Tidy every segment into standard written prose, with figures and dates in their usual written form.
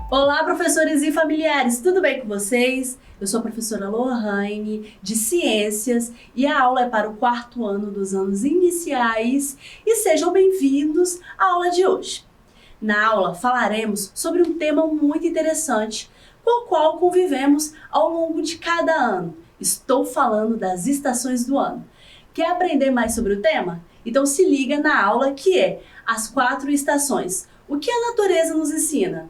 Olá, professores e familiares, tudo bem com vocês? Eu sou a professora Lohane, de Ciências, e a aula é para o 4º ano dos anos iniciais, e sejam bem-vindos à aula de hoje. Na aula falaremos sobre um tema muito interessante, com o qual convivemos ao longo de cada ano. Estou falando das estações do ano. Quer aprender mais sobre o tema? Então se liga na aula que é as 4 estações. O que a natureza nos ensina?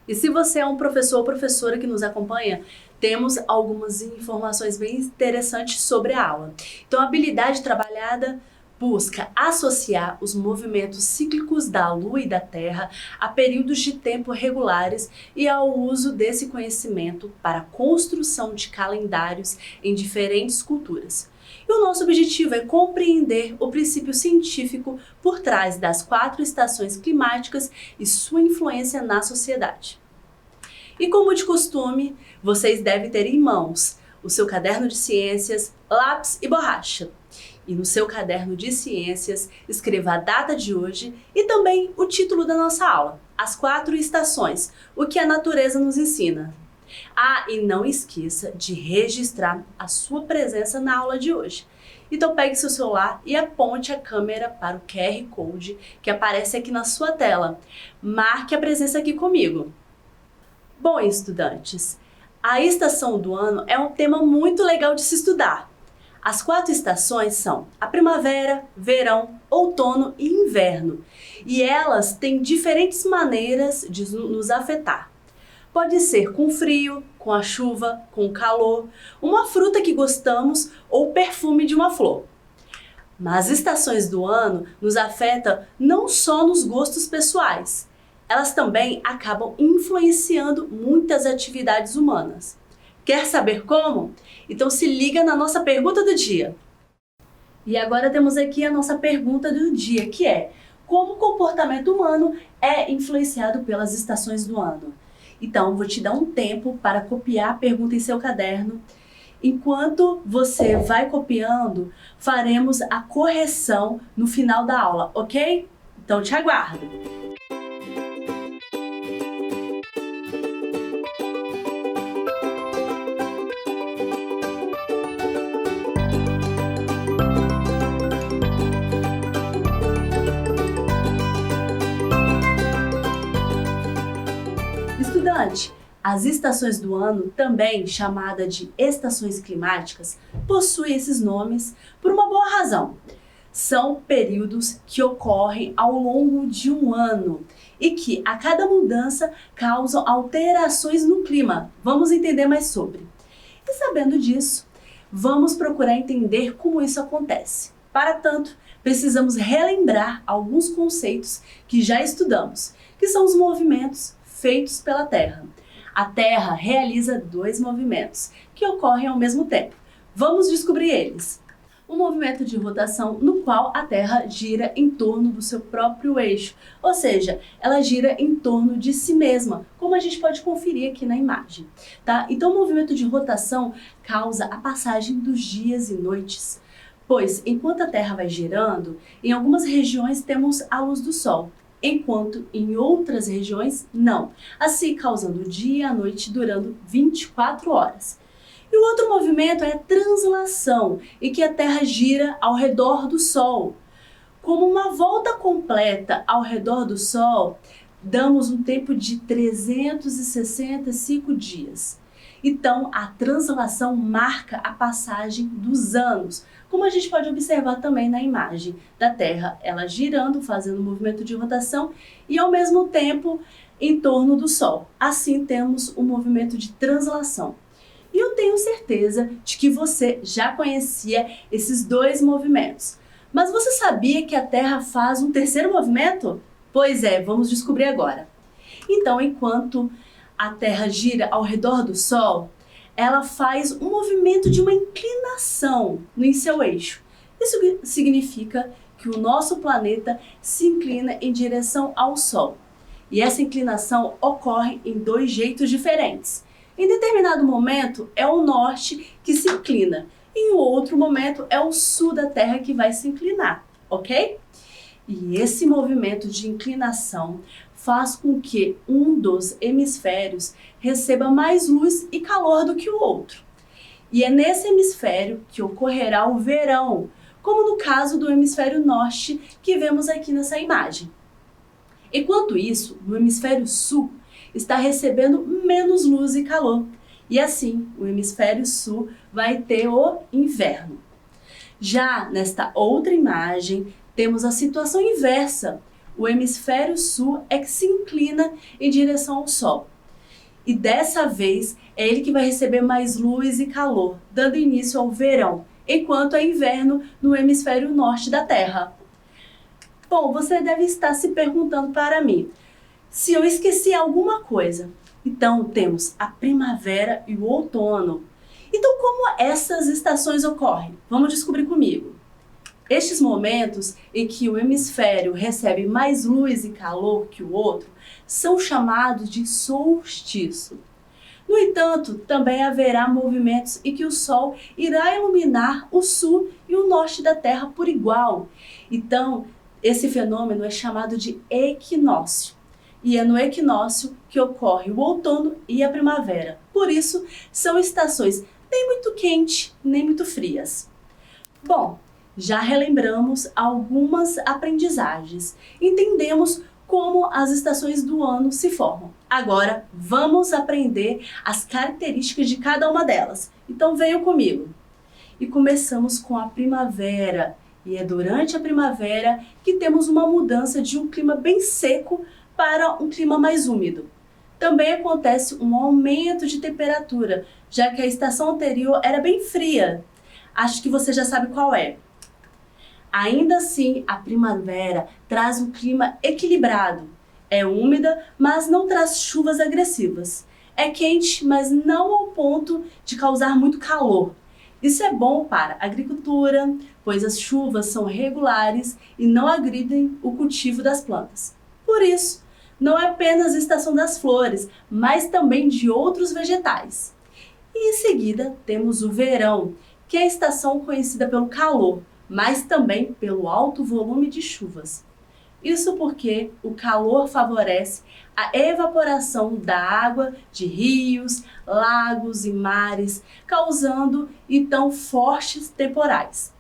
E se você é um professor ou professora que nos acompanha, temos algumas informações bem interessantes sobre a aula. Então, a habilidade trabalhada busca associar os movimentos cíclicos da Lua e da Terra a períodos de tempo regulares e ao uso desse conhecimento para a construção de calendários em diferentes culturas. E o nosso objetivo é compreender o princípio científico por trás das 4 estações climáticas e sua influência na sociedade. E como de costume, vocês devem ter em mãos o seu caderno de ciências, lápis e borracha. E no seu caderno de ciências, escreva a data de hoje e também o título da nossa aula, as 4 estações, o que a natureza nos ensina. Ah, e não esqueça de registrar a sua presença na aula de hoje. Então pegue seu celular e aponte a câmera para o QR Code que aparece aqui na sua tela. Marque a presença aqui comigo. Bom, estudantes, a estação do ano é um tema muito legal de se estudar. As 4 estações são a primavera, verão, outono e inverno. E elas têm diferentes maneiras de nos afetar. Pode ser com frio, com a chuva, com o calor, uma fruta que gostamos ou o perfume de uma flor. Mas as estações do ano nos afetam não só nos gostos pessoais, elas também acabam influenciando muitas atividades humanas. Quer saber como? Então se liga na nossa pergunta do dia. E agora temos aqui a nossa pergunta do dia, que é: como o comportamento humano é influenciado pelas estações do ano? Então, vou te dar um tempo para copiar a pergunta em seu caderno. Enquanto você vai copiando, faremos a correção no final da aula, ok? Então, te aguardo! Estudante, as estações do ano, também chamada de estações climáticas, possuem esses nomes por uma boa razão. São períodos que ocorrem ao longo de um ano e que a cada mudança causam alterações no clima. Vamos entender mais sobre. E sabendo disso, vamos procurar entender como isso acontece. Para tanto, precisamos relembrar alguns conceitos que já estudamos, que são os movimentos feitos pela Terra. A Terra realiza 2 movimentos que ocorrem ao mesmo tempo. Vamos descobrir eles. Um movimento de rotação no qual a Terra gira em torno do seu próprio eixo, ou seja, ela gira em torno de si mesma, como a gente pode conferir aqui na imagem, tá? Então o movimento de rotação causa a passagem dos dias e noites, pois enquanto a Terra vai girando, em algumas regiões temos a luz do Sol, enquanto em outras regiões não, assim causando o dia e a noite durando 24 horas. E o outro movimento é a translação, em que a Terra gira ao redor do Sol. Como uma volta completa ao redor do Sol, damos um tempo de 365 dias. Então, a translação marca a passagem dos anos, como a gente pode observar também na imagem da Terra, ela girando, fazendo um movimento de rotação e ao mesmo tempo em torno do Sol. Assim temos um movimento de translação. E eu tenho certeza de que você já conhecia esses 2 movimentos. Mas você sabia que a Terra faz um terceiro movimento? Pois é, vamos descobrir agora. Então, enquanto a Terra gira ao redor do Sol, ela faz um movimento de uma inclinação em seu eixo. Isso significa que o nosso planeta se inclina em direção ao Sol. E essa inclinação ocorre em dois jeitos diferentes. Em determinado momento é o norte que se inclina, e em outro momento é o sul da Terra que vai se inclinar, ok? E esse movimento de inclinação faz com que um dos hemisférios receba mais luz e calor do que o outro. E é nesse hemisfério que ocorrerá o verão, como no caso do hemisfério norte que vemos aqui nessa imagem. Enquanto isso, no hemisfério sul está recebendo menos luz e calor, e assim o hemisfério sul vai ter o inverno. Já nesta outra imagem, temos a situação inversa. O hemisfério sul é que se inclina em direção ao sol. E dessa vez é ele que vai receber mais luz e calor, dando início ao verão, enquanto é inverno no hemisfério norte da Terra. Bom, você deve estar se perguntando para mim se eu esqueci alguma coisa. Então temos a primavera e o outono. Então como essas estações ocorrem? Vamos descobrir comigo. Estes momentos em que o hemisfério recebe mais luz e calor que o outro são chamados de solstício. No entanto, também haverá momentos em que o Sol irá iluminar o sul e o norte da Terra por igual. Então, esse fenômeno é chamado de equinócio. E é no equinócio que ocorre o outono e a primavera. Por isso, são estações nem muito quentes, nem muito frias. Bom, já relembramos algumas aprendizagens. Entendemos como as estações do ano se formam. Agora, vamos aprender as características de cada uma delas. Então, venham comigo. E começamos com a primavera. E é durante a primavera que temos uma mudança de um clima bem seco para um clima mais úmido. Também acontece um aumento de temperatura, já que a estação anterior era bem fria. Acho que você já sabe qual é. Ainda assim, a primavera traz um clima equilibrado. É úmida, mas não traz chuvas agressivas. É quente, mas não ao ponto de causar muito calor. Isso é bom para a agricultura, pois as chuvas são regulares e não agridem o cultivo das plantas. Por isso, não é apenas a estação das flores, mas também de outros vegetais. E em seguida, temos o verão, que é a estação conhecida pelo calor, mas também pelo alto volume de chuvas. Isso porque o calor favorece a evaporação da água de rios, lagos e mares, causando então fortes temporais.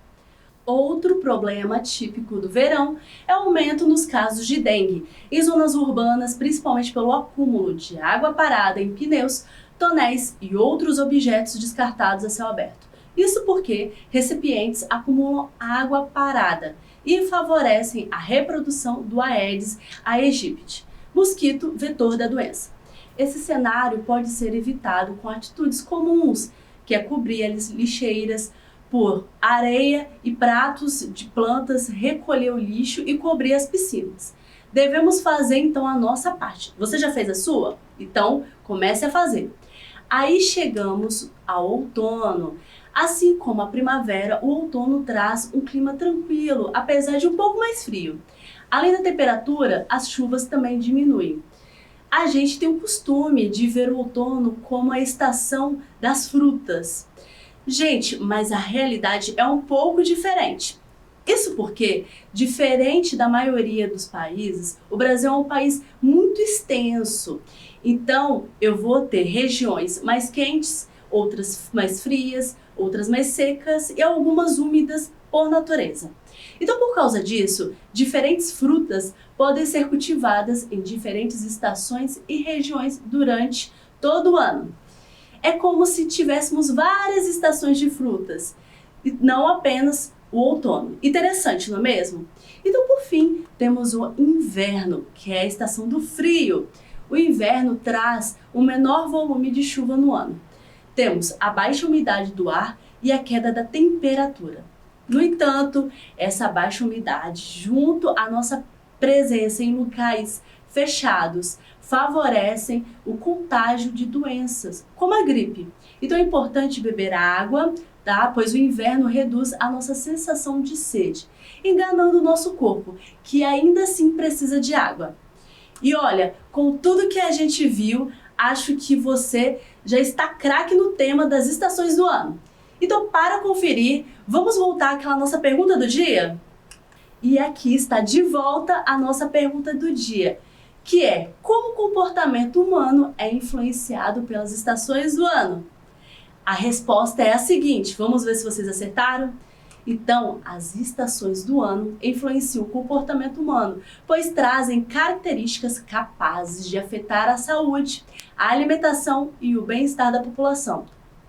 Outro problema típico do verão é o aumento nos casos de dengue em zonas urbanas, principalmente pelo acúmulo de água parada em pneus, tonéis e outros objetos descartados a céu aberto. Isso porque recipientes acumulam água parada e favorecem a reprodução do Aedes aegypti, mosquito vetor da doença. Esse cenário pode ser evitado com atitudes comuns, que é cobrir as lixeiras por areia e pratos de plantas, recolher o lixo e cobrir as piscinas. Devemos fazer então a nossa parte. Você já fez a sua? Então comece a fazer. Aí chegamos ao outono. Assim como a primavera, o outono traz um clima tranquilo, apesar de um pouco mais frio. Além da temperatura, as chuvas também diminuem. A gente tem o costume de ver o outono como a estação das frutas. Gente, mas a realidade é um pouco diferente. Isso porque, diferente da maioria dos países, o Brasil é um país muito extenso. Então, eu vou ter regiões mais quentes, outras mais frias, outras mais secas e algumas úmidas por natureza. Então, por causa disso, diferentes frutas podem ser cultivadas em diferentes estações e regiões durante todo o ano. É como se tivéssemos várias estações de frutas, e não apenas o outono. Interessante, não é mesmo? Então, por fim, temos o inverno, que é a estação do frio. O inverno traz um menor volume de chuva no ano. Temos a baixa umidade do ar e a queda da temperatura. No entanto, essa baixa umidade, junto à nossa presença em locais fechados, favorecem o contágio de doenças, como a gripe. Então é importante beber água, tá? Pois o inverno reduz a nossa sensação de sede, enganando o nosso corpo, que ainda assim precisa de água. E olha, com tudo que a gente viu, acho que você já está craque no tema das estações do ano. Então, para conferir, vamos voltar àquela nossa pergunta do dia? E aqui está de volta a nossa pergunta do dia, que é: como o comportamento humano é influenciado pelas estações do ano? A resposta é a seguinte, vamos ver se vocês acertaram? Então, as estações do ano influenciam o comportamento humano, pois trazem características capazes de afetar a saúde, a alimentação e o bem-estar da população.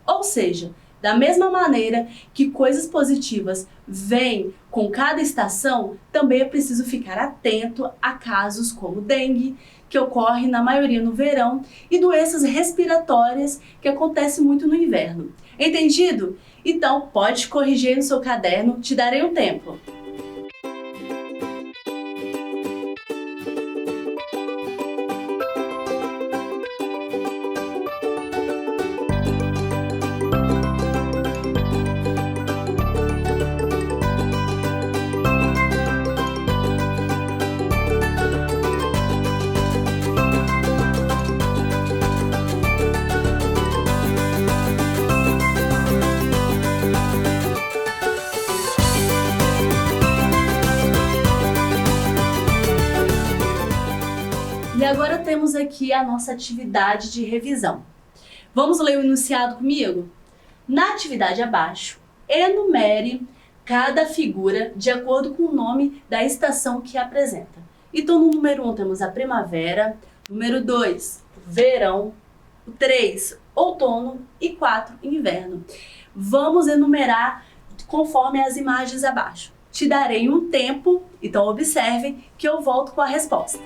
Ou seja, da mesma maneira que coisas positivas vêm com cada estação, também é preciso ficar atento a casos como dengue, que ocorre na maioria no verão, e doenças respiratórias, que acontecem muito no inverno. Entendido? Então, pode corrigir no seu caderno, te darei um tempo. E agora temos aqui a nossa atividade de revisão. Vamos ler o enunciado comigo? Na atividade abaixo, enumere cada figura de acordo com o nome da estação que apresenta. Então, no número 1 temos a primavera, número 2, verão, 3, outono e 4, inverno. Vamos enumerar conforme as imagens abaixo. Te darei um tempo, então observe que eu volto com a resposta.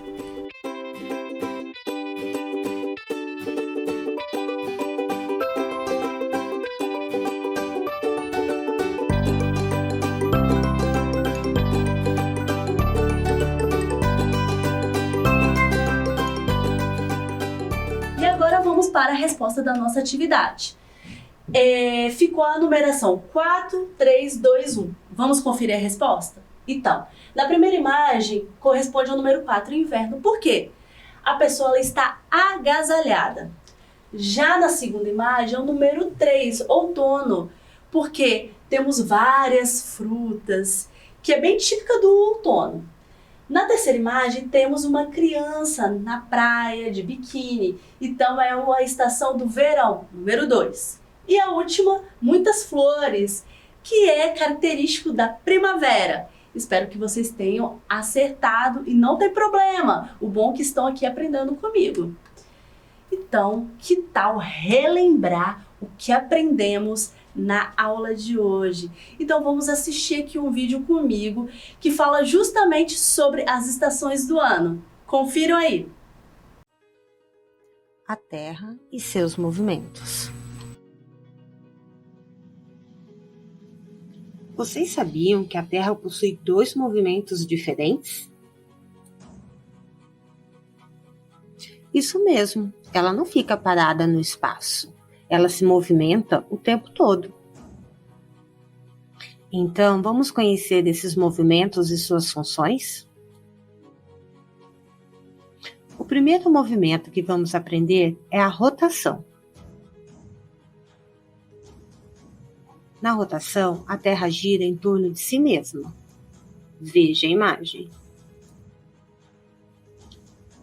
E agora vamos para a resposta da nossa atividade. Ficou a numeração 4, 3, 2, 1. Vamos conferir a resposta? Então, na primeira imagem corresponde ao número 4, inverno. Por quê? A pessoa ela está agasalhada. Já na segunda imagem é o número 3, outono, porque temos várias frutas, que é bem típica do outono. Na terceira imagem temos uma criança na praia de biquíni, então é uma estação do verão, número 2. E a última, muitas flores, que é característico da primavera. Espero que vocês tenham acertado e não tem problema, o bom é que estão aqui aprendendo comigo. Então, que tal relembrar o que aprendemos na aula de hoje? Então vamos assistir aqui um vídeo comigo que fala justamente sobre as estações do ano. Confiram aí. A Terra e seus movimentos. Vocês sabiam que a Terra possui 2 movimentos diferentes? Isso mesmo, ela não fica parada no espaço. Ela se movimenta o tempo todo. Então, vamos conhecer esses movimentos e suas funções? O primeiro movimento que vamos aprender é a rotação. Na rotação, a Terra gira em torno de si mesma. Veja a imagem.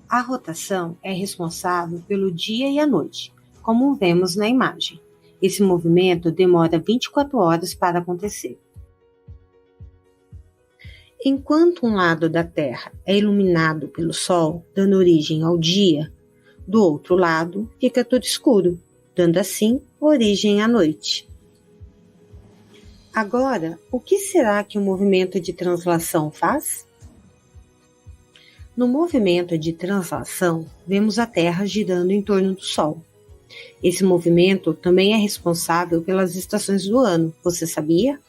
A rotação é responsável pelo dia e a noite, como vemos na imagem. Esse movimento demora 24 horas para acontecer. Enquanto um lado da Terra é iluminado pelo Sol, dando origem ao dia, do outro lado fica tudo escuro, dando assim origem à noite. Agora, o que será que o movimento de translação faz? No movimento de translação, vemos a Terra girando em torno do Sol. Esse movimento também é responsável pelas estações do ano, você sabia?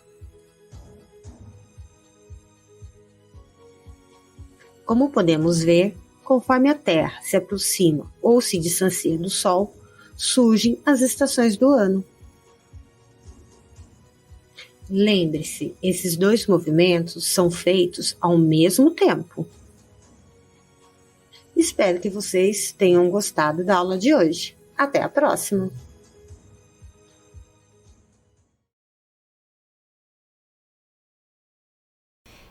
Como podemos ver, conforme a Terra se aproxima ou se distancia do Sol, surgem as estações do ano. Lembre-se, esses 2 movimentos são feitos ao mesmo tempo. Espero que vocês tenham gostado da aula de hoje. Até a próxima!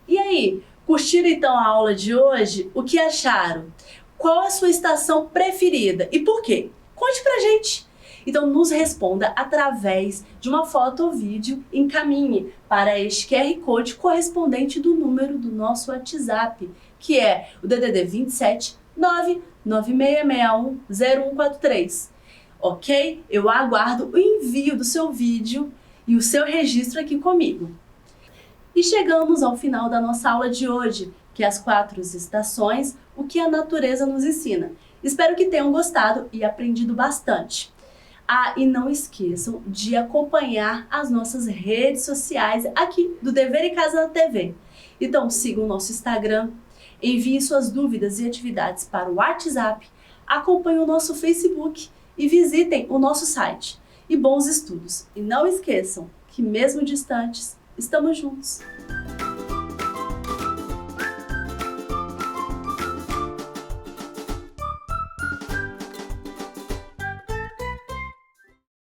E aí, curtiram então a aula de hoje? O que acharam? Qual a sua estação preferida e por quê? Conte pra gente! Então nos responda através de uma foto ou vídeo, encaminhe para este QR Code correspondente do número do nosso WhatsApp, que é o DDD 27 99661 0143. Ok? Eu aguardo o envio do seu vídeo e o seu registro aqui comigo. E chegamos ao final da nossa aula de hoje, que é as 4 estações, o que a natureza nos ensina. Espero que tenham gostado e aprendido bastante. E não esqueçam de acompanhar as nossas redes sociais aqui do Dever em Casa na TV. Então sigam o nosso Instagram, enviem suas dúvidas e atividades para o WhatsApp, acompanhem o nosso Facebook e visitem o nosso site. E bons estudos! E não esqueçam que mesmo distantes, estamos juntos!